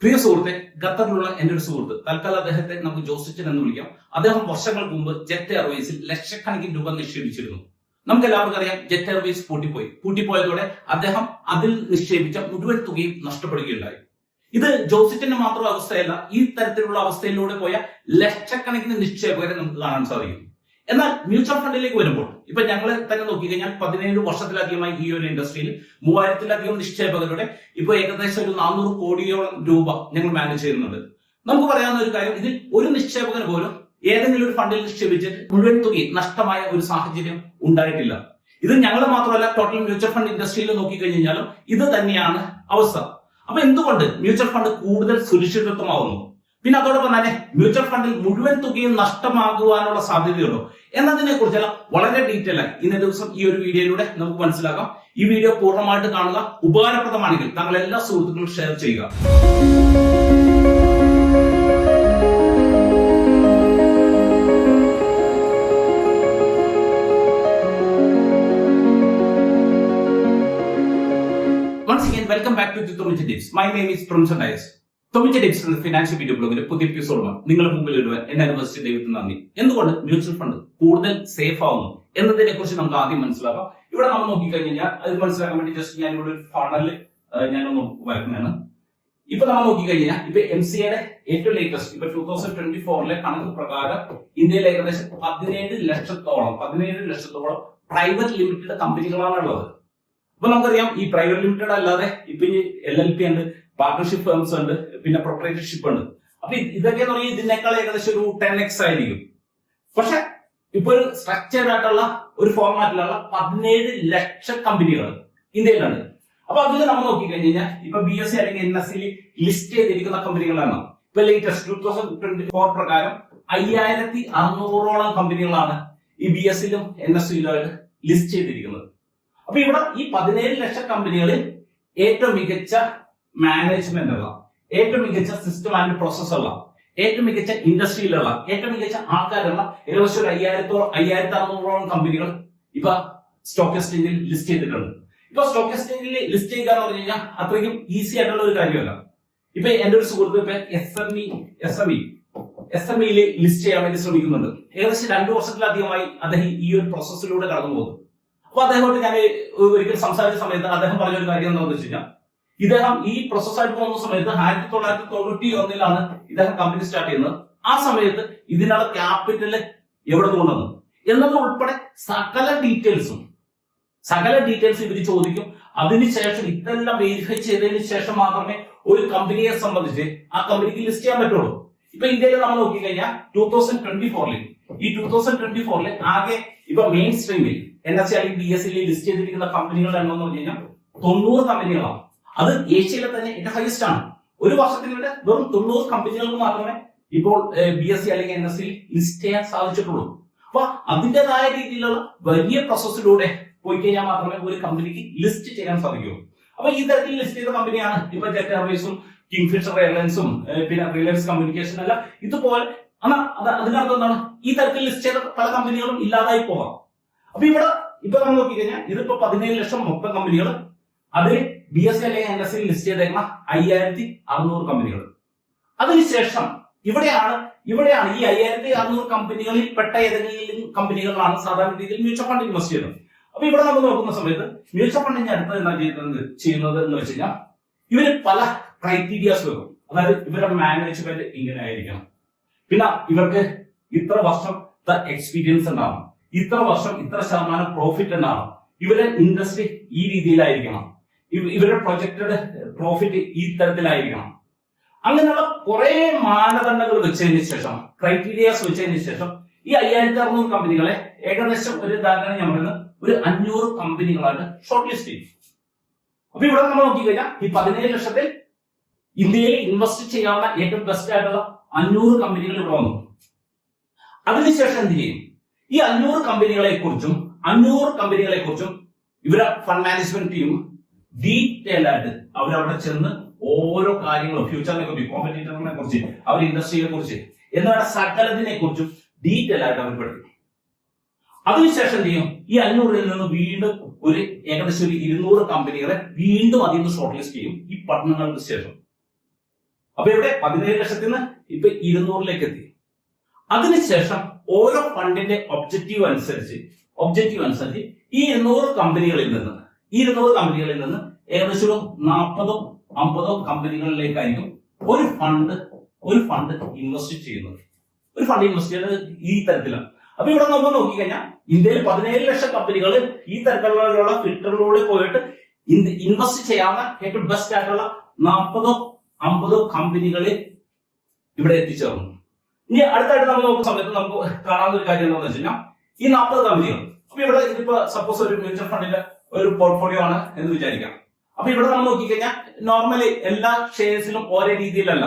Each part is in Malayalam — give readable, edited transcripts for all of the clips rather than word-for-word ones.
പ്രിയ സുഹൃത്തെ, ഖത്തറിലുള്ള എന്റെ ഒരു സുഹൃത്ത്, തൽക്കാലം അദ്ദേഹത്തെ നമുക്ക് ജോസിച്ചൻ എന്ന് വിളിക്കാം. അദ്ദേഹം വർഷങ്ങൾക്ക് മുമ്പ് ജെറ്റ് എയർവേസിൽ ലക്ഷക്കണക്കിന് രൂപ നിക്ഷേപിച്ചിരുന്നു. നമുക്ക് എല്ലാവർക്കും അറിയാം, ജെറ്റ് എയർവേസ് പൂട്ടിപ്പോയതോടെ അദ്ദേഹം അതിൽ നിക്ഷേപിച്ച മുഴുവൻ തുകയും നഷ്ടപ്പെടുകയുണ്ടായി. ഇത് ജോസിച്ചന്റെ മാത്രം അവസ്ഥയല്ല, ഈ തരത്തിലുള്ള അവസ്ഥയിലൂടെ പോയ ലക്ഷക്കണക്കിന് നിക്ഷേപകരെ നമുക്ക് കാണാൻ സാധിക്കും. എന്നാൽ മ്യൂച്വൽ ഫണ്ടിലേക്ക് വരുമ്പോൾ ഇപ്പൊ ഞങ്ങളെ തന്നെ നോക്കിക്കഴിഞ്ഞാൽ 17 വർഷത്തിലധികമായി ഈ ഒരു ഇൻഡസ്ട്രിയിൽ 3000-ലധികം നിക്ഷേപകരുടെ ഇപ്പൊ ഏകദേശം ഒരു 400 കോടിയോളം രൂപ ഞങ്ങൾ മാനേജ് ചെയ്യുന്നുണ്ട്. നമുക്ക് പറയാവുന്ന ഒരു കാര്യം, ഇതിൽ ഒരു നിക്ഷേപകന് പോലും ഏതെങ്കിലും ഒരു ഫണ്ടിൽ നിക്ഷേപിച്ചിട്ട് മുഴുവൻ തുക നഷ്ടമായ ഒരു സാഹചര്യം ഉണ്ടായിട്ടില്ല. ഇത് ഞങ്ങൾ മാത്രമല്ല, ടോട്ടൽ മ്യൂച്വൽ ഫണ്ട് ഇൻഡസ്ട്രിയിൽ നോക്കിക്കഴിഞ്ഞാലും ഇത് തന്നെയാണ് അവസ്ഥ. അപ്പൊ എന്തുകൊണ്ട് മ്യൂച്വൽ ഫണ്ട് കൂടുതൽ സുരക്ഷിതത്വമാവുന്നു? പിന്നെ അതോടൊപ്പം തന്നെ മ്യൂച്വൽ ഫണ്ടിൽ മുഴുവൻ തുകയും നഷ്ടമാകുവാനുള്ള സാധ്യതയുണ്ടോ എന്നതിനെ കുറിച്ചെല്ലാം വളരെ ഡീറ്റെയിൽ ആയി ഇന്നേ ദിവസം ഈ ഒരു വീഡിയോയിലൂടെ നമുക്ക് മനസ്സിലാക്കാം. ഈ വീഡിയോ പൂർണ്ണമായിട്ട് കാണുക. ഉപകാരപ്രദമാണെങ്കിൽ താങ്കൾ എല്ലാ സുഹൃത്തുക്കളും ഷെയർ ചെയ്യുക. Once again, welcome back to Tomich Tips. My name is Promson Dias. Tomich Tips എന്ന ഫിനാൻഷ്യൽ വീഡിയോ ബ്ലോഗിന്റെ പുതിയ എപ്പിസോഡുമാണ് നിങ്ങളുടെ മുമ്പിൽ ഇടുവാൻ എന്നെ അനുവദിച്ച ദൈവത്തിന് നന്ദി. എന്തുകൊണ്ട് മ്യൂച്വൽ ഫണ്ട് കൂടുതൽ സേഫ് ആവുന്നു എന്നതിനെ കുറിച്ച് നമുക്ക് ആദ്യം മനസ്സിലാക്കാം. ഇവിടെ നമ്മൾ നോക്കിക്കഴിഞ്ഞാൽ അത് മനസ്സിലാക്കാൻ വേണ്ടി ജസ്റ്റ് ഞാൻ ഇവിടെ ഒരു ഫണല് ഞാനൊന്ന് വരക്കുന്നതാണ്. ഇപ്പൊ നമ്മൾ നോക്കിക്കഴിഞ്ഞാൽ ഇപ്പൊ MCAയുടെ ഏറ്റവും ലേറ്റസ്റ്റ് ഇപ്പൊ 2024 കണക്ക് പ്രകാരം ഇന്ത്യയിൽ ഏകദേശം 17 ലക്ഷത്തോളം പ്രൈവറ്റ് ലിമിറ്റഡ് കമ്പനികളാണ് ഉള്ളത്. അപ്പൊ നമുക്കറിയാം, ഈ പ്രൈവറ്റ് ലിമിറ്റഡ് അല്ലാതെ ഇപ്പൊ ഈ LLP ഉണ്ട്, പാർട്ണർഷിപ്പ് ഫേംസ് ഉണ്ട്, പിന്നെ പ്രൊപ്പറേറ്റർഷിപ്പ് ഉണ്ട്. അപ്പൊ ഇതൊക്കെ എന്ന് പറഞ്ഞാൽ ഇതിനേക്കാൾ ഏകദേശം ഒരു 10x ആയിരിക്കും. പക്ഷെ ഇപ്പൊ ഒരു സ്ട്രക്ചേർഡ് ആയിട്ടുള്ള ഒരു ഫോർമാറ്റിലുള്ള 17 ലക്ഷം കമ്പനികൾ ഇന്ത്യയിലുണ്ട്. അപ്പൊ അതിൽ നമ്മൾ നോക്കിക്കഴിഞ്ഞാൽ ഇപ്പൊ BSE അല്ലെങ്കിൽ NSE ലിസ്റ്റ് ചെയ്തിരിക്കുന്ന കമ്പനികളാണ്. ഇപ്പൊ ലേറ്റസ്റ്റ് 2024 പ്രകാരം 5600ഓളം കമ്പനികളാണ് ഈ BSEയിലും NSEയിലുമായിട്ട് ലിസ്റ്റ് ചെയ്തിരിക്കുന്നത്. അപ്പൊ ഇവിടെ ഈ 17 ലക്ഷം കമ്പനികളിൽ ഏറ്റവും മികച്ച മാനേജ്മെന്റ് ഉള്ള, ഏറ്റവും മികച്ച സിസ്റ്റം ആൻഡ് പ്രോസസ് ഉള്ള, ഏറ്റവും മികച്ച ഇൻഡസ്ട്രിയിലുള്ള, ഏറ്റവും മികച്ച ആൾക്കാരുള്ള ഏകദേശം ഒരു 5600ഓളം കമ്പനികൾ ഇപ്പൊ സ്റ്റോക്ക് എക്സ്ചേഞ്ചിൽ ലിസ്റ്റ് ചെയ്തിട്ടുണ്ട്. ഇപ്പൊ സ്റ്റോക്ക് എക്സ്ചേഞ്ചിൽ ലിസ്റ്റ് ചെയ്യുക എന്ന് പറഞ്ഞു കഴിഞ്ഞാൽ അത്രയ്ക്കും ഈസി ആയിട്ടുള്ള ഒരു കാര്യമല്ല. ഇപ്പൊ എന്റെ ഒരു സുഹൃത്ത് ഇപ്പൊ SMEയിൽ ലിസ്റ്റ് ചെയ്യാൻ വേണ്ടി ശ്രമിക്കുന്നുണ്ട്. ഏകദേശം 2 വർഷത്തിലധികമായി അദ്ദേഹം ഈ ഒരു പ്രോസസ്സിലൂടെ കടന്നു പോകുന്നു. അപ്പൊ അദ്ദേഹത്തോട് ഞാൻ ഒരിക്കൽ സംസാരിച്ച സമയത്ത് അദ്ദേഹം പറഞ്ഞൊരു കാര്യം എന്താണെന്ന് വെച്ച് കഴിഞ്ഞാൽ, ഇദ്ദേഹം ഈ പ്രോസസ്സായിട്ട് പോകുന്ന സമയത്ത് 1991 ഇദ്ദേഹം കമ്പനി സ്റ്റാർട്ട് ചെയ്യുന്നത്. ആ സമയത്ത് ഇതിനുള്ള ക്യാപിറ്റൽ എവിടെ കൊണ്ടുവന്നു എന്നത് ഉൾപ്പെടെ സകല ഡീറ്റെയിൽസും ഇവർ ചോദിക്കും. അതിനുശേഷം ഇതെല്ലാം വെരിഫൈ ചെയ്തതിന് ശേഷം മാത്രമേ ഒരു കമ്പനിയെ സംബന്ധിച്ച് ആ കമ്പനിക്ക് ലിസ്റ്റ് ചെയ്യാൻ പറ്റുള്ളൂ. ഇപ്പൊ ഇന്ത്യയിൽ നമ്മൾ നോക്കിക്കഴിഞ്ഞാൽ 2024 ആകെ ഇപ്പൊ മെയിൻ സ്ട്രീമിൽ NSE അല്ലെങ്കിൽ BSEയിൽ ലിസ്റ്റ് ചെയ്തിരിക്കുന്ന കമ്പനികളുടെ എണ്ണം എന്ന് പറഞ്ഞു കഴിഞ്ഞാൽ 90 കമ്പനികളാണ്. അത് ഏഷ്യയിലെ തന്നെ ഏറ്റവും ഹൈസ്റ്റ് ആണ്. ഒരു വർഷത്തിനിടെ വെറും 90 കമ്പനികൾക്ക് മാത്രമേ ഇപ്പോൾ BSE അല്ലെങ്കിൽ NSE ലിസ്റ്റ് ചെയ്യാൻ സാധിച്ചിട്ടുള്ളൂ. അപ്പൊ അതിൻ്റെതായ രീതിയിലുള്ള വലിയ പ്രോസസ്സിലൂടെ പോയി കഴിഞ്ഞാൽ മാത്രമേ ഒരു കമ്പനിക്ക് ലിസ്റ്റ് ചെയ്യാൻ സാധിക്കൂ. അപ്പൊ ഈ തരത്തിൽ ലിസ്റ്റ് ചെയ്ത കമ്പനിയാണ് ഇപ്പൊ ജെറ്റ് എയർവേസും, കിങ്ഫിഷർ എയർലൈൻസും, പിന്നെ റിലയൻസ് കമ്മ്യൂണിക്കേഷൻ അല്ല ഇതുപോലെ. അതിനർത്ഥം എന്താണ്? ഈ തരത്തിൽ ലിസ്റ്റ് ചെയ്ത പല കമ്പനികളും ഇല്ലാതായി പോകാം. അപ്പൊ ഇപ്പൊ നമ്മൾ നോക്കിക്കഴിഞ്ഞാൽ ഇതിപ്പോ 17 ലക്ഷം മൊത്തം കമ്പനികൾ, അതിൽ BSE അല്ലെങ്കിൽ NSE ലിസ്റ്റ് ചെയ്തേക്കുന്ന 5600 കമ്പനികൾ. അതിനുശേഷം ഇവിടെയാണ് ഈ 5600 കമ്പനികളിൽ പെട്ട ഏതെങ്കിലും കമ്പനികളാണ് സാധാരണ രീതിയിൽ മ്യൂച്വൽ ഫണ്ട് ഇൻവെസ്റ്റ് ചെയ്യുന്നത്. അപ്പൊ ഇവിടെ നമ്മൾ നോക്കുന്ന സമയത്ത് മ്യൂച്വൽ ഫണ്ടിന്റെ അടുത്ത് എന്താ ചെയ്യുന്നത് എന്ന് വെച്ച് കഴിഞ്ഞാൽ ഇവര് പല ക്രൈറ്റീരിയാസ് വെക്കും. അതായത് ഇവരുടെ മാനേജ്മെന്റ് ഇങ്ങനെ ആയിരിക്കണം, പിന്നെ ഇവർക്ക് ഇത്ര വർഷത്തെ എക്സ്പീരിയൻസ് ഉണ്ടാവണം, ഇത്ര വർഷം ഇത്ര ശതമാനം പ്രോഫിറ്റ് ഉണ്ടാവണം, ഇവരുടെ ഇൻഡസ്ട്രി ഈ രീതിയിലായിരിക്കണം, ഇവരുടെ പ്രൊജക്റ്റഡ് പ്രോഫിറ്റ് ഈ തരത്തിലായിരിക്കണം. അങ്ങനെയുള്ള കുറെ മാനദണ്ഡങ്ങൾ വെച്ചതിന് ശേഷം, ക്രൈറ്റീരിയാസ് വെച്ചതിന് ശേഷം ഈ 5600 കമ്പനികളെ ഏകദേശം ഒരു ധാരണ ഞാൻ പറയുന്നത് ഒരു 500 കമ്പനികളാണ് ഷോർട്ട് ലിസ്റ്റ് ചെയ്യും. അപ്പൊ ഇവിടെ നമ്മൾ നോക്കിക്കഴിഞ്ഞാൽ ഈ 17 ലക്ഷത്തിൽ ഇന്ത്യയിൽ ഇൻവെസ്റ്റ് ചെയ്യാവുന്ന ഏറ്റവും ബെസ്റ്റ് ആയിട്ടുള്ള 500 കമ്പനികൾ ഇവിടെ വന്നു. അതിനുശേഷം എന്ത് ചെയ്യും? ഈ 500 കമ്പനികളെ കുറിച്ചും ഇവരെ ഫണ്ട് മാനേജ്മെന്റ് ടീം ഡീറ്റെയിൽ ആയിട്ട് അവരവിടെ ചെന്ന് ഓരോ കാര്യങ്ങളും ഫ്യൂച്ചറിനെ കുറിച്ച്, കോമ്പറ്റീറ്ററിനെ കുറിച്ച്, അവരുടെ ഇൻഡസ്ട്രിയെ കുറിച്ച് എന്നുള്ള സകലത്തിനെ കുറിച്ചും ഡീറ്റെയിൽ ആയിട്ട് അവർ പഠിക്കും. അതിനുശേഷം ചെയ്യും ഈ 500-ൽ നിന്ന് വീണ്ടും ഒരു ഏകദേശം 200 കമ്പനികളെ വീണ്ടും അതിൽ നിന്ന് ഷോർട്ട് ലിസ്റ്റ് ചെയ്യും ഈ പഠനങ്ങൾക്ക് ശേഷം. അപ്പൊ ഇവിടെ 17 ലക്ഷത്തിൽ നിന്ന് ഇപ്പൊ 200ലേക്ക് എത്തി. അതിനുശേഷം ഓരോ ഫണ്ടിന്റെ ഒബ്ജക്റ്റീവ് അനുസരിച്ച് ഈ 200 കമ്പനികളിൽ നിന്ന് ഏകദേശം ഒരു 40-50 കമ്പനികളിലേക്കായിരിക്കും ഒരു ഫണ്ട് ഇൻവെസ്റ്റ് ചെയ്യുന്നത്. ഈ തരത്തിലാണ്. അപ്പൊ ഇവിടെ നമ്മൾ നോക്കിക്കഴിഞ്ഞാൽ ഇന്ത്യയിൽ 17 ലക്ഷം കമ്പനികൾ ഈ തരത്തിലുള്ള ഫിൽറ്ററിലൂടെ പോയിട്ട് ഇൻവെസ്റ്റ് ചെയ്യാവുന്ന ഏറ്റവും ബെസ്റ്റ് ആയിട്ടുള്ള 40-50 കമ്പനികളിൽ ഇവിടെ എത്തിച്ചേർന്നു. ഇനി അടുത്തായിട്ട് നമ്മൾ നോക്കുന്ന സമയത്ത് നമുക്ക് കാണാവുന്ന ഒരു കാര്യം എന്താണെന്ന് വെച്ച് കഴിഞ്ഞാൽ ഈ 40 കമ്പനികൾ. അപ്പൊ ഇവിടെ ഇതിപ്പോ സപ്പോസ് ഒരു മ്യൂച്വൽ ഫണ്ടിന്റെ ഒരു പോർട്ട്ഫോളിയോ ആണ് എന്ന് വിചാരിക്കാം. അപ്പൊ ഇവിടെ നമ്മൾ നോക്കിക്കഴിഞ്ഞാൽ നോർമലി എല്ലാ ഷെയർസിലും ഒരേ രീതിയിലല്ല.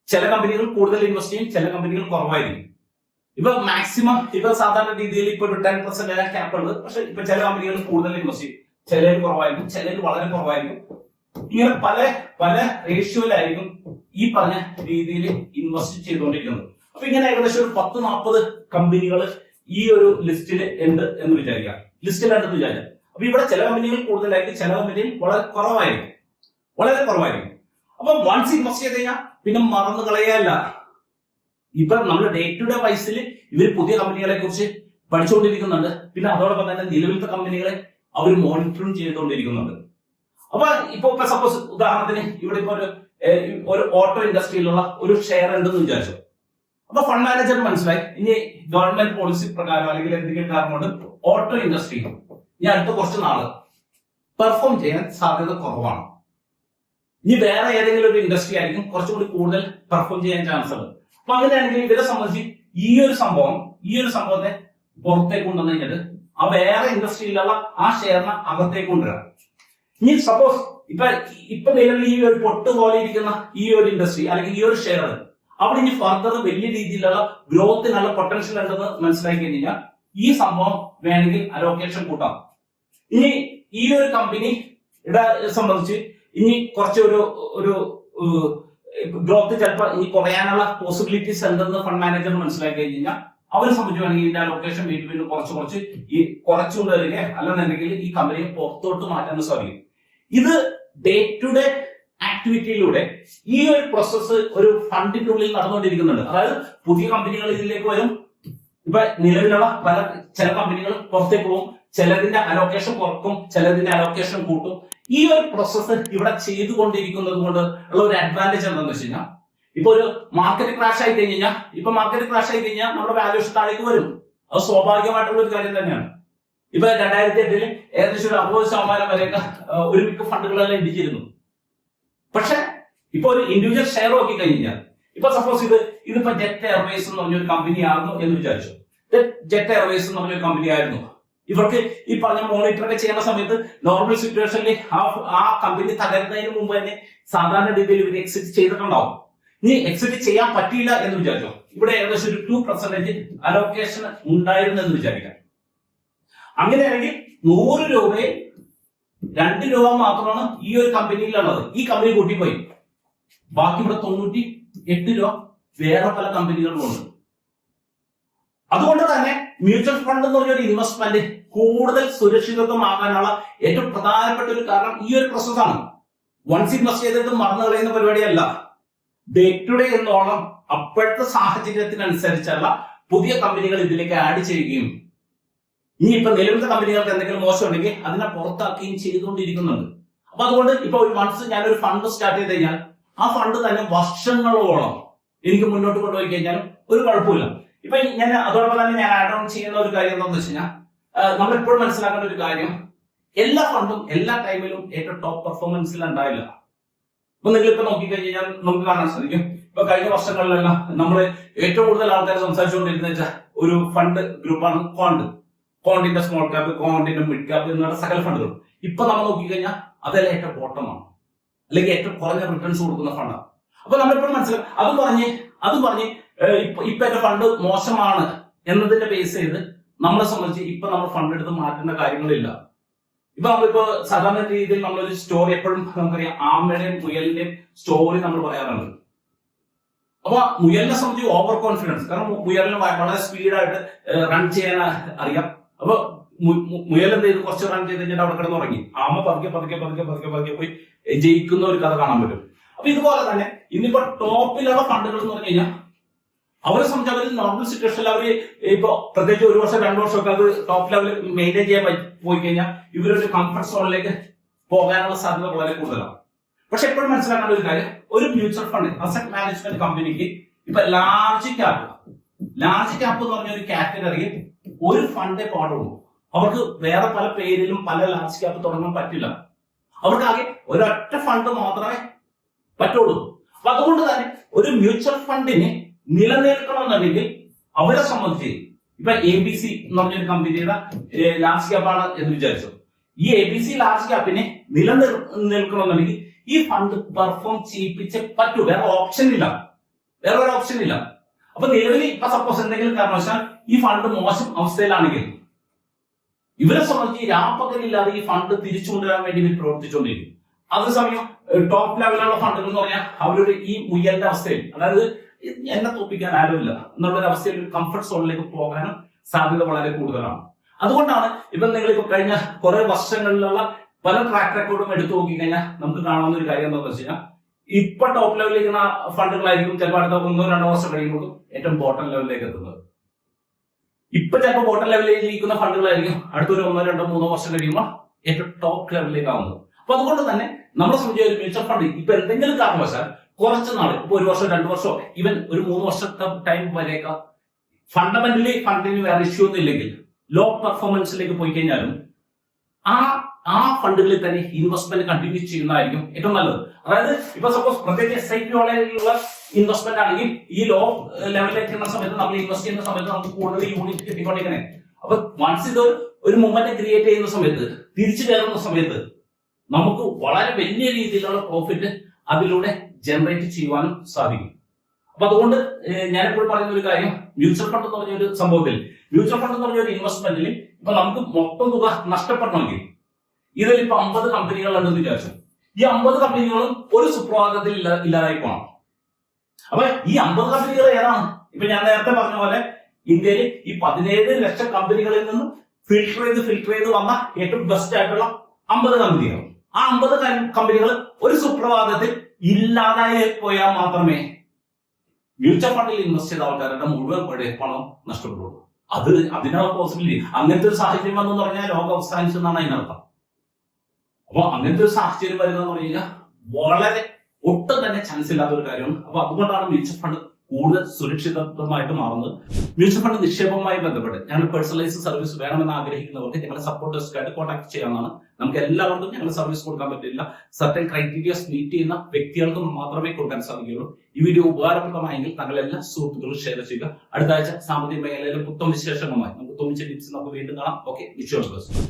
ചില കമ്പനികൾ കൂടുതൽ ഇൻവെസ്റ്റ് ചെയ്യും, ചില കമ്പനികൾ കുറവായിരിക്കും. ഇപ്പൊ മാക്സിമം ഇപ്പൊ സാധാരണ രീതിയിൽ ഇപ്പൊ 10% ക്യാപ്പ് ഉണ്ട്. പക്ഷെ ഇപ്പൊ ചില കമ്പനികൾ കൂടുതൽ ഇൻവെസ്റ്റ് ചെയ്യും, ചിലർ കുറവായിരിക്കും, ചിലർ വളരെ കുറവായിരിക്കും. ഇങ്ങനെ പല റേഷ്യോയിലായിരിക്കും ഈ പറഞ്ഞ രീതിയിൽ ഇൻവെസ്റ്റ് ചെയ്തുകൊണ്ടിരിക്കുന്നത്. അപ്പൊ ഇങ്ങനെ ഏകദേശം ഒരു 10-40 കമ്പനികൾ ഈ ഒരു ലിസ്റ്റിൽ ഉണ്ട് എന്ന് വിചാരിക്കാം. അപ്പൊ ഇവിടെ ചില കമ്പനികൾ കൂടുതലായിരിക്കും, ചില കമ്പനികൾ വളരെ കുറവായിരിക്കും. അപ്പൊ വൺസ് ഇൻവെസ്റ്റ് ചെയ്ത് കഴിഞ്ഞാൽ പിന്നെ മറന്നു കളയല്ല. ഇപ്പൊ നമ്മൾ ഡേ ടു ഡേ വൈസിൽ ഇവർ പുതിയ കമ്പനികളെ കുറിച്ച് പഠിച്ചുകൊണ്ടിരിക്കുന്നുണ്ട്. പിന്നെ അതോടൊപ്പം തന്നെ നിലവിലത്തെ കമ്പനികളെ അവർ മോണിറ്ററിംഗ് ചെയ്തുകൊണ്ടിരിക്കുന്നുണ്ട്. അപ്പൊ ഇപ്പൊ സപ്പോസ് ഉദാഹരണത്തിന് ഇവിടെ ഇപ്പൊ ഒരു ഓട്ടോ ഇൻഡസ്ട്രിയിലുള്ള ഒരു ഷെയർ ഉണ്ടെന്ന് വിചാരിച്ചു. അപ്പൊ ഫണ്ട് മാനേജർ മനസ്സിലായി ഇനി ഗവൺമെന്റ് പോളിസി പ്രകാരം അല്ലെങ്കിൽ എന്തെങ്കിലും കാരണം കൊണ്ട് ഓട്ടോ ഇൻഡസ്ട്രി ഇനി അടുത്ത കുറച്ച് നാള് പെർഫോം ചെയ്യാൻ സാധ്യത കുറവാണ്. ഇനി വേറെ ഏതെങ്കിലും ഒരു ഇൻഡസ്ട്രി ആയിരിക്കും കുറച്ചുകൂടി കൂടുതൽ പെർഫോം ചെയ്യാൻ ചാൻസ് ഉണ്ട്. അപ്പൊ അങ്ങനെയാണെങ്കിൽ ഇവരെ സംബന്ധിച്ച് ഈ ഒരു സംഭവത്തെ പുറത്തേക്ക് കൊണ്ടുവന്നു കഴിഞ്ഞിട്ട് ആ വേറെ ഇൻഡസ്ട്രിയിലുള്ള ആ ഷെയറിനെ അകത്തേക്ക് കൊണ്ടുവരാം. ഇനി സപ്പോസ് ഇപ്പൊ നിലവിൽ ഈ ഒരു പൊട്ട് പോലെ ഇരിക്കുന്ന ഈ ഒരു ഇൻഡസ്ട്രി അല്ലെങ്കിൽ ഈ ഒരു ഷെയർ അവിടെ ഇനി ഫർദർ വലിയ രീതിയിലുള്ള ഗ്രോത്തിനുള്ള പൊട്ടൻഷ്യൽ ഉണ്ടെന്ന് മനസ്സിലാക്കി കഴിഞ്ഞാൽ ഈ സംഭവം വേണമെങ്കിൽ അലോക്കേഷൻ കൂട്ടാം. ഇനി ഈ ഒരു കമ്പനിയുടെ സംബന്ധിച്ച് ഇനി കുറച്ച് ഒരു ഗ്രോത്ത് ചിലപ്പോൾ ഇനി കുറയാനുള്ള പോസിബിലിറ്റീസ് ഉണ്ടെന്ന് ഫണ്ട് മാനേജർ മനസ്സിലാക്കി കഴിഞ്ഞാൽ അവരെ സംബന്ധിക്കുകയാണെങ്കിൽ ഇതിന്റെ അലോക്കേഷൻ വീണ്ടും കുറച്ചുകൊണ്ട് വരിക, അല്ലെന്നുണ്ടെങ്കിൽ ഈ കമ്പനിയെ പുറത്തോട്ട് മാറ്റാൻ സാധിക്കും. ഇത് ഡേ ടു ഡേ ആക്ടിവിറ്റിയിലൂടെ ഈ ഒരു പ്രോസസ്സ് ഒരു ഫണ്ടിന്റെ ഉള്ളിൽ നടന്നുകൊണ്ടിരിക്കുന്നുണ്ട്. അതായത് പുതിയ കമ്പനികൾ ഇതിലേക്ക് വരും. ഇപ്പൊ നിലവിലുള്ള ചില കമ്പനികൾ പുറത്തേക്ക് പോകും, ചിലതിന്റെ അലോക്കേഷൻ കുറക്കും, ചിലതിന്റെ അലോക്കേഷൻ കൂട്ടും. ഈ ഒരു പ്രോസസ്സ് ഇവിടെ ചെയ്തുകൊണ്ടിരിക്കുന്നത് കൊണ്ട് ഉള്ള ഒരു അഡ്വാൻറ്റേജ് എന്താണെന്ന് വെച്ച് കഴിഞ്ഞാൽ ഇപ്പൊ ഒരു മാർക്കറ്റ് ക്രാഷ് ആയി കഴിഞ്ഞാൽ നമ്മുടെ വാല്യൂഷൻ താഴേക്ക് വരും. അത് സ്വാഭാവികമായിട്ടുള്ള ഒരു കാര്യം തന്നെയാണ്. ഇപ്പൊ 2008 ഏകദേശം ഒരു 60% വരെയൊക്കെ ഒരു മിക്ക ഫണ്ടുകളെല്ലാം ഇടിച്ചിരുന്നു. പക്ഷെ ഇപ്പൊ ഒരു ഇൻഡിവിജ്വൽ ഷെയർ നോക്കി കഴിഞ്ഞാൽ ഇപ്പൊ സപ്പോസ് ഇതിപ്പോ ജെറ്റ് എയർവേസ് എന്ന് പറഞ്ഞൊരു കമ്പനി ആയിരുന്നു എന്ന് വിചാരിച്ചു. ജെറ്റ് എയർവേസ് എന്ന് പറഞ്ഞൊരു കമ്പനി ആയിരുന്നു. ഇവർക്ക് ഈ പറഞ്ഞ മോണിറ്ററൊക്കെ ചെയ്യുന്ന സമയത്ത് നോർമൽ സിറ്റുവേഷനിൽ ആ കമ്പനി തകരുന്നതിന് മുമ്പ് തന്നെ സാധാരണ രീതിയിൽ ഇവർ എക്സിറ്റ് ചെയ്തിട്ടുണ്ടാവും. ഇനി എക്സിറ്റ് ചെയ്യാൻ പറ്റിയില്ല എന്ന് വിചാരിച്ചോ, ഇവിടെ ഏകദേശം ഒരു 2% അലോക്കേഷൻ ഉണ്ടായിരുന്നു എന്ന് വിചാരിക്കാം. അങ്ങനെയാണെങ്കിൽ 100 രൂപയിൽ 2 രൂപ മാത്രമാണ് ഈ ഒരു കമ്പനിയിലുള്ളത്. ഈ കമ്പനി കൂട്ടിപ്പോയി, ബാക്കി ഇവിടെ 98 രൂപ വേറെ പല കമ്പനികളിലുണ്ട്. അതുകൊണ്ട് തന്നെ മ്യൂച്വൽ ഫണ്ട് എന്ന് പറഞ്ഞൊരു ഇൻവെസ്റ്റ്മെന്റ് കൂടുതൽ സുരക്ഷിതത്വമാകാനുള്ള ഏറ്റവും പ്രധാനപ്പെട്ട ഒരു കാരണം ഈ ഒരു പ്രോസസ്സാണ്. വൺസ് ഇൻവെസ്റ്റ് ചെയ്തിട്ട് മറന്നു കളയുന്ന പരിപാടിയല്ല. ഡേ ടു ഡേ എന്നോളം അപ്പോഴത്തെ സാഹചര്യത്തിനനുസരിച്ചുള്ള പുതിയ കമ്പനികൾ ഇതിലേക്ക് ആഡ് ചെയ്യുകയും ഇനി ഇപ്പൊ നിലവിലത്തെ കമ്പനികൾക്ക് എന്തെങ്കിലും മോശം ഉണ്ടെങ്കിൽ അതിനെ പുറത്താക്കുകയും ചെയ്തുകൊണ്ടിരിക്കുന്നുണ്ട്. അപ്പൊ അതുകൊണ്ട് ഇപ്പൊ വൺസ് ഞാനൊരു ഫണ്ട് സ്റ്റാർട്ട് ചെയ്ത് കഴിഞ്ഞാൽ ആ ഫണ്ട് തന്നെ വർഷങ്ങളോളം എനിക്ക് മുന്നോട്ട് കൊണ്ടുപോയി കഴിഞ്ഞാലും ഒരു കുഴപ്പമില്ല. ഇപ്പൊ ഞാൻ അതോടൊപ്പം തന്നെ ഞാൻ ആഡ് ഓൺ ചെയ്യുന്ന ഒരു കാര്യം എന്താണെന്ന് വെച്ച് കഴിഞ്ഞാൽ നമ്മൾ എപ്പോഴും മനസ്സിലാക്കേണ്ട ഒരു കാര്യം, എല്ലാ ഫണ്ടും എല്ലാ ടൈമിലും ഏറ്റവും ടോപ്പ് പെർഫോമൻസിൽ ഉണ്ടാവില്ല. ഇപ്പൊ നിങ്ങളിപ്പോ നോക്കിക്കഴിഞ്ഞാൽ നമുക്ക് കാണാൻ സാധിക്കും, ഇപ്പൊ കഴിഞ്ഞ വർഷങ്ങളിലെല്ലാം നമ്മൾ ഏറ്റവും കൂടുതൽ ആൾക്കാർ സംസാരിച്ചുകൊണ്ടിരുന്ന ഒരു ഫണ്ട് ഗ്രൂപ്പാണ് കോണ്ടിന്റെ സ്മോൾ ക്യാപ്, കോണ്ടിന്റെ മിഡ് ക്യാപ് എന്നുള്ള സകല ഫണ്ടുകൾ. ഇപ്പൊ നമ്മൾ നോക്കിക്കഴിഞ്ഞാൽ അതെല്ലാം ഏറ്റവും ബോട്ടമാണ്, അല്ലെങ്കിൽ ഏറ്റവും കുറഞ്ഞ റിട്ടേൺസ് കൊടുക്കുന്ന ഫണ്ടാണ്. അപ്പൊ നമ്മളെപ്പോഴും മനസ്സിലാക്കും അതും പറഞ്ഞ് ഇപ്പൊ എന്റെ ഫണ്ട് മോശമാണ് എന്നതിന്റെ ബേസ് ചെയ്ത് നമ്മളെ സംബന്ധിച്ച് ഇപ്പൊ നമ്മൾ ഫണ്ട് എടുത്ത് മാറ്റേണ്ട കാര്യങ്ങളില്ല. ഇപ്പൊ നമ്മളിപ്പോ സാധാരണ രീതിയിൽ നമ്മളൊരു സ്റ്റോറി എപ്പോഴും നമുക്കറിയാം, ആമയുടെയും മുയലിന്റെയും സ്റ്റോറി നമ്മൾ പറയാറുണ്ട്. അപ്പൊ മുയലിനെ സംബന്ധിച്ച് ഓവർ കോൺഫിഡൻസ്, കാരണം മുയലിന് വളരെ സ്പീഡായിട്ട് റൺ ചെയ്യാൻ അറിയാം. അപ്പൊ മുയൽ എന്ത് ചെയ്ത് കുറച്ച് റൺ ചെയ്ത് കഴിഞ്ഞിട്ട് അവിടെ കിടന്ന് ഉറങ്ങി. ആമ പതുക്കെ പോയി ജയിക്കുന്ന ഒരു കഥ കാണാൻ പറ്റും. അപ്പൊ അപ്പൊ ഇതുപോലെ തന്നെ ഇന്നിപ്പോ ടോപ്പിലുള്ള ഫണ്ടുകൾ എന്ന് പറഞ്ഞു കഴിഞ്ഞാൽ അവരെ സംബന്ധിച്ച് അവർ നോർമൽ സിറ്റുവേഷനിൽ അവർ ഇപ്പൊ പ്രത്യേകിച്ച് 1 വർഷം 2 വർഷമൊക്കെ അവർ ടോപ്പ് ലെവൽ മെയിൻറ്റെയിൻ ചെയ്യാൻ പോയി കഴിഞ്ഞാൽ ഇവരൊരു കംഫർട്ട് സോണിലേക്ക് പോകാനുള്ള സാധ്യത വളരെ കൂടുതലാണ്. പക്ഷെ എപ്പോഴും മനസ്സിലാക്കേണ്ട ഒരു കാര്യം, ഒരു മ്യൂച്വൽ ഫണ്ട് അസറ്റ് മാനേജ്മെന്റ് കമ്പനിക്ക് ഇപ്പൊ ലാർജ് ക്യാപ്പ് എന്ന് പറഞ്ഞ ഒരു കാറ്റഗറിയിൽ ഒരു ഫണ്ടേ പാടുള്ളൂ. അവർക്ക് വേറെ പല പേരിലും പല ലാർജ് ക്യാപ്പ് തുടങ്ങാൻ പറ്റില്ല. അവർക്ക് ആകെ ഒരൊറ്റ ഫണ്ട് മാത്രമേ പറ്റുള്ളൂ. അപ്പൊ അതുകൊണ്ട് തന്നെ ഒരു മ്യൂച്വൽ ഫണ്ടിന് നിലനിൽക്കണമെന്നുണ്ടെങ്കിൽ അവരെ സംബന്ധിച്ച് ഇപ്പൊ ABC എന്ന് പറഞ്ഞൊരു കമ്പനിയുടെ ലാർജ് ക്യാപ്പാണ് എന്ന് വിചാരിച്ചു. ഈ ABC ലാർജ് ക്യാപ്പിനെ നിലനിൽക്കണമെന്നുണ്ടെങ്കിൽ ഈ ഫണ്ട് പെർഫോം ചെയ്യിപ്പിച്ച് പറ്റൂ. വേറെ ഓപ്ഷൻ ഇല്ല. അപ്പൊ നിലവിൽ ഇപ്പൊ സപ്പോസ് എന്തെങ്കിലും കാരണവശാൽ ഈ ഫണ്ട് മോശം അവസ്ഥയിലാണെങ്കിൽ ഇവരെ സംബന്ധിച്ച് രാപ്പകലില്ലാതെ ഈ ഫണ്ട് തിരിച്ചു കൊണ്ടുവരാൻ വേണ്ടി ഇവർ പ്രവർത്തിച്ചുകൊണ്ടിരിക്കും. അതേസമയം ടോപ്പ് ലെവലുള്ള ഫണ്ടുകൾ എന്ന് പറഞ്ഞാൽ അവരുടെ ഈ മുയലിന്റെ അവസ്ഥയിൽ, അതായത് എന്നെ തോപ്പിക്കാൻ ആരുമില്ല എന്നുള്ളൊരു അവസ്ഥയിൽ ഒരു കംഫർട്ട് സോണിലേക്ക് പോകാനും സാധ്യത വളരെ കൂടുതലാണ്. അതുകൊണ്ടാണ് ഇപ്പൊ നിങ്ങളിപ്പോ കഴിഞ്ഞ കുറെ വർഷങ്ങളിലുള്ള പല ട്രാക്ക് റെക്കോർഡും എടുത്തു നോക്കി കഴിഞ്ഞാൽ നമുക്ക് കാണാവുന്ന ഒരു കാര്യം എന്താണെന്ന് വെച്ച് കഴിഞ്ഞാൽ ഇപ്പൊ ടോപ്പ് ലെവലിലേക്കുന്ന ഫണ്ടുകളായിരിക്കും ചിലപ്പോൾ അടുത്ത 1-2 വർഷം കഴിയുമ്പോൾ ഏറ്റവും ബോട്ടം ലെവലിലേക്ക് എത്തുന്നത്. ഇപ്പൊ ചിലപ്പോൾ ബോട്ടം ലെവലിലേക്ക് ഇരിക്കുന്ന ഫണ്ടുകളായിരിക്കും അടുത്തൊരു 1-2-3 വർഷം കഴിയുമ്പോൾ ഏറ്റവും ടോപ്പ് ലെവലിലേക്ക് ആവുന്നത്. അപ്പൊ അതുകൊണ്ട് തന്നെ നമ്മളെ സംബന്ധിച്ച ഒരു മ്യൂച്വൽ ഫണ്ട് ഇപ്പൊ എന്തെങ്കിലും കാരണവശാൽ കുറച്ച് നാൾ, ഇപ്പൊ 1 വർഷം 2 വർഷം ഈവൻ ഒരു 3 വർഷത്തെ ടൈം വരെയൊക്കെ ഫണ്ടമെന്റലി ഫണ്ടിന് വേറെ ഇഷ്യൂ ഒന്നും ഇല്ലെങ്കിൽ ലോ പെർഫോമൻസിലേക്ക് പോയി കഴിഞ്ഞാലും ആ ഫണ്ടുകളിൽ തന്നെ ഇൻവെസ്റ്റ്മെന്റ് കണ്ടിന്യൂ ചെയ്യുന്നതായിരിക്കും ഏറ്റവും നല്ലത്. അതായത് ഇപ്പൊ സപ്പോസ് പ്രത്യേകിച്ച് SIP പോലെയുള്ള ഇൻവെസ്റ്റ്മെന്റ് ആണെങ്കിൽ ഈ ലോ ലെവലിലേക്ക് എത്തുന്ന സമയത്ത് നമ്മൾ ഇൻവെസ്റ്റ് ചെയ്യുന്ന സമയത്ത് നമുക്ക് കൂടുതൽ യൂണിറ്റ് കിട്ടിക്കൊണ്ടിരിക്കണേ. അപ്പൊ വൺസ് ഇത് ഒരു മൊമെന്റ് ക്രിയേറ്റ് ചെയ്യുന്ന സമയത്ത്, തിരിച്ചു കയറുന്ന സമയത്ത് നമുക്ക് വളരെ വലിയ രീതിയിലുള്ള പ്രോഫിറ്റ് അതിലൂടെ ജനറേറ്റ് ചെയ്യുവാനും സാധിക്കും. അപ്പൊ അതുകൊണ്ട് ഞാൻ എപ്പോഴും പറയുന്ന ഒരു കാര്യം, മ്യൂച്വൽ ഫണ്ട് എന്ന് പറഞ്ഞ ഒരു സംഭവത്തിൽ, മ്യൂച്വൽ ഫണ്ട് എന്ന് പറഞ്ഞ ഒരു ഇൻവെസ്റ്റ്മെന്റിൽ ഇപ്പൊ നമുക്ക് മൊത്തം തുക നഷ്ടപ്പെടണമെങ്കിൽ ഇതിൽ ഇപ്പൊ 50 കമ്പനികളുണ്ടെന്ന് വിചാരിച്ചു. ഈ 50 കമ്പനികളും ഒരു സുപ്രഭാതത്തിൽ ഇല്ലാതായി പോകണം. അപ്പൊ ഈ 50 കമ്പനികൾ ഏതാണ്? ഇപ്പൊ ഞാൻ നേരത്തെ പറഞ്ഞ പോലെ ഇന്ത്യയിൽ ഈ 17 ലക്ഷം കമ്പനികളിൽ നിന്ന് ഫിൽട്ടർ ചെയ്ത് വന്ന ഏറ്റവും ബെസ്റ്റ് ആയിട്ടുള്ള 50 കമ്പനികൾ. ആ 50 കമ്പനികൾ ഒരു സുപ്രഭാതത്തിൽ ഇല്ലാതായി പോയാൽ മാത്രമേ മ്യൂച്വൽ ഫണ്ടിൽ ഇൻവെസ്റ്റ് ചെയ്ത ആൾക്കാരുടെ മുഴുവൻ പണം നഷ്ടപ്പെടുള്ളൂ. അതിനുള്ള പോസിബിലിറ്റി, അങ്ങനത്തെ ഒരു സാഹചര്യം വന്നു പറഞ്ഞാൽ ലോകം അവസാനിച്ചു എന്നാണ് അതിനർത്ഥം. അപ്പൊ അങ്ങനത്തെ ഒരു സാഹചര്യം വരുന്നതെന്ന് പറഞ്ഞു കഴിഞ്ഞാൽ വളരെ ഒട്ടും തന്നെ ചാൻസ് ഇല്ലാത്ത ഒരു കാര്യമാണ്. അപ്പൊ അതുകൊണ്ടാണ് മ്യൂച്വൽ ഫണ്ട് കൂടുതൽ സുരക്ഷിതമായിട്ട് മാറുന്നത്. മ്യൂച്വൽ ഫണ്ട് നിക്ഷേപവുമായി ബന്ധപ്പെട്ട് ഞങ്ങൾ പേഴ്സണലൈസ് സർവീസ് വേണമെന്ന് ആഗ്രഹിക്കുന്നവർക്ക് ഞങ്ങളെ സപ്പോർട്ട് ഡെസ്കായിട്ട് കോൺടാക്ട് ചെയ്യാവുന്നതാണ്. നമുക്ക് എല്ലാവർക്കും ഞങ്ങൾ സർവീസ് കൊടുക്കാൻ പറ്റില്ല. സർട്ടൻ ക്രൈറ്റീരിയസ് മീറ്റ് ചെയ്യുന്ന വ്യക്തികൾക്ക് മാത്രമേ കൊടുക്കാൻ സാധിക്കുകയുള്ളൂ. ഈ വീഡിയോ ഉപകാരപ്രദമായെങ്കിൽ താങ്കൾ എല്ലാ സുഹൃത്തുക്കളും ഷെയർ ചെയ്യുക. അടുത്ത ആഴ്ച സാമ്പത്തിക മേഖലയിലെ പുത്തൻ വിശേഷങ്ങളുമായി നമുക്ക് തോന്നിച്ച ടിപ്സ് നമുക്ക് വീണ്ടും കാണാം. Okay, wish you all the best.